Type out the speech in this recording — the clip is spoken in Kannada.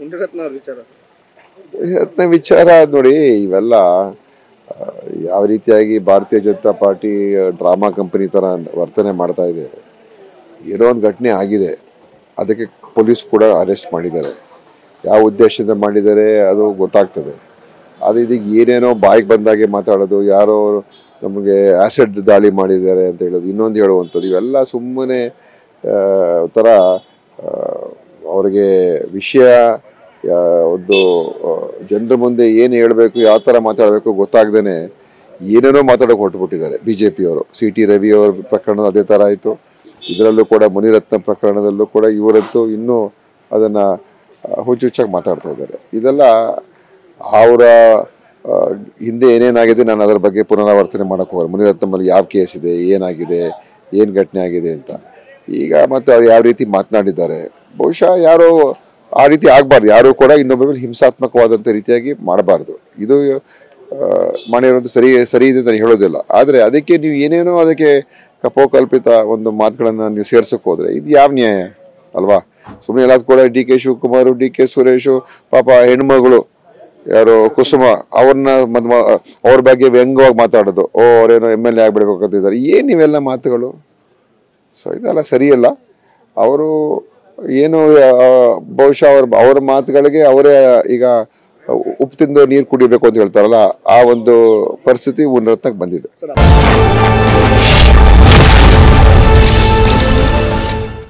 ಮುನಿರತ್ನ ಅವ್ರ ವಿಚಾರ ವಿಚಾರ ನೋಡಿ, ಇವೆಲ್ಲ ಯಾವ ರೀತಿಯಾಗಿ ಭಾರತೀಯ ಜನತಾ ಪಾರ್ಟಿ ಡ್ರಾಮಾ ಕಂಪನಿ ಥರ ವರ್ತನೆ ಮಾಡ್ತಾ ಇದೆ. ಏನೋ ಒಂದು ಘಟನೆ ಆಗಿದೆ, ಅದಕ್ಕೆ ಪೊಲೀಸ್ ಕೂಡ ಅರೆಸ್ಟ್ ಮಾಡಿದ್ದಾರೆ. ಯಾವ ಉದ್ದೇಶದಿಂದ ಮಾಡಿದ್ದಾರೆ ಅದು ಗೊತ್ತಾಗ್ತದೆ. ಅದು ಇದೀಗ ಏನೇನೋ ಬಾಯಿಗೆ ಬಂದಾಗೆ ಮಾತಾಡೋದು, ಯಾರೋ ನಮಗೆ ಆ್ಯಸಿಡ್ ದಾಳಿ ಮಾಡಿದ್ದಾರೆ ಅಂತ ಹೇಳೋದು, ಇನ್ನೊಂದು ಹೇಳುವಂಥದ್ದು, ಇವೆಲ್ಲ ಸುಮ್ಮನೆ ಥರ ಅವ್ರಿಗೆ ವಿಷಯ ಒಂದು ಜನರ ಮುಂದೆ ಏನು ಹೇಳಬೇಕು, ಯಾವ ಥರ ಮಾತಾಡಬೇಕು ಗೊತ್ತಾಗ್ದೇ ಏನೇನೋ ಮಾತಾಡೋಕೆ ಹೊರಟುಬಿಟ್ಟಿದ್ದಾರೆ BJPಯವರು. CT ರವಿ ಅವರ ಪ್ರಕರಣ ಅದೇ ಥರ ಆಯಿತು. ಇದರಲ್ಲೂ ಕೂಡ ಮುನಿರತ್ನ ಪ್ರಕರಣದಲ್ಲೂ ಕೂಡ ಇವರಂತೂ ಇನ್ನೂ ಅದನ್ನು ಹುಚ್ಚುಚ್ಚಾಗಿ ಮಾತಾಡ್ತಾ ಇದ್ದಾರೆ. ಇದೆಲ್ಲ ಅವರ ಹಿಂದೆ ಏನೇನಾಗಿದೆ ನಾನು ಅದರ ಬಗ್ಗೆ ಪುನರಾವರ್ತನೆ ಮಾಡೋಕ್ಕೆ ಹೋಗೋದು. ಮುನಿರತ್ನ ಮೇಲೆ ಯಾವ ಕೇಸ್ ಇದೆ, ಏನಾಗಿದೆ, ಏನು ಘಟನೆ ಆಗಿದೆ ಅಂತ. ಈಗ ಮತ್ತು ಅವ್ರು ಯಾವ ರೀತಿ ಮಾತನಾಡಿದ್ದಾರೆ, ಬಹುಶಃ ಯಾರೋ ಆ ರೀತಿ ಆಗಬಾರ್ದು. ಯಾರೂ ಕೂಡ ಇನ್ನೊಬ್ಬರ ಮೇಲೆ ಹಿಂಸಾತ್ಮಕವಾದಂಥ ರೀತಿಯಾಗಿ ಮಾಡಬಾರ್ದು. ಇದು ಮಾಡಿರೋದು ಸರಿ ಇದೆ ಅಂತ ಹೇಳೋದಿಲ್ಲ. ಆದರೆ ಅದಕ್ಕೆ ನೀವು ಏನೇನೋ ಅದಕ್ಕೆ ಕಪೋಕಲ್ಪಿತ ಒಂದು ಮಾತುಗಳನ್ನು ನೀವು ಸೇರ್ಸೋಕೆ ಹೋದರೆ ಇದು ಯಾವ ನ್ಯಾಯ ಅಲ್ವಾ? ಸುಮ್ಮನೆ ಎಲ್ಲ ಕೂಡ DK ಶಿವಕುಮಾರ್, DK ಸುರೇಶು, ಪಾಪ ಹೆಣ್ಮಗಳು ಯಾರು ಕುಸುಮ ಅವ್ರನ್ನ ಅವ್ರ ಬಗ್ಗೆ ವ್ಯಂಗ್ಯವಾಗಿ ಮಾತಾಡೋದು, ಅವರೇನೋ MLA ಆಗಿಬಿಡ್ಬೇಕಂತಿದ್ದಾರೆ. ಏನು ಇವೆಲ್ಲ ಮಾತುಗಳು? ಸೊ ಇದೆಲ್ಲ ಸರಿಯಲ್ಲ. ಅವರು ಏನು ಬಹುಶಃ ಅವ್ರ ಮಾತುಗಳಿಗೆ ಅವರೇ ಈಗ ಉಪ್ಪು ತಿಂದು ನೀರು ಕುಡಿಬೇಕು ಅಂತ ಹೇಳ್ತಾರಲ್ಲ, ಆ ಒಂದು ಪರಿಸ್ಥಿತಿ ಮುನಿರತ್ನಕ್ಕೆ ಬಂದಿದೆ.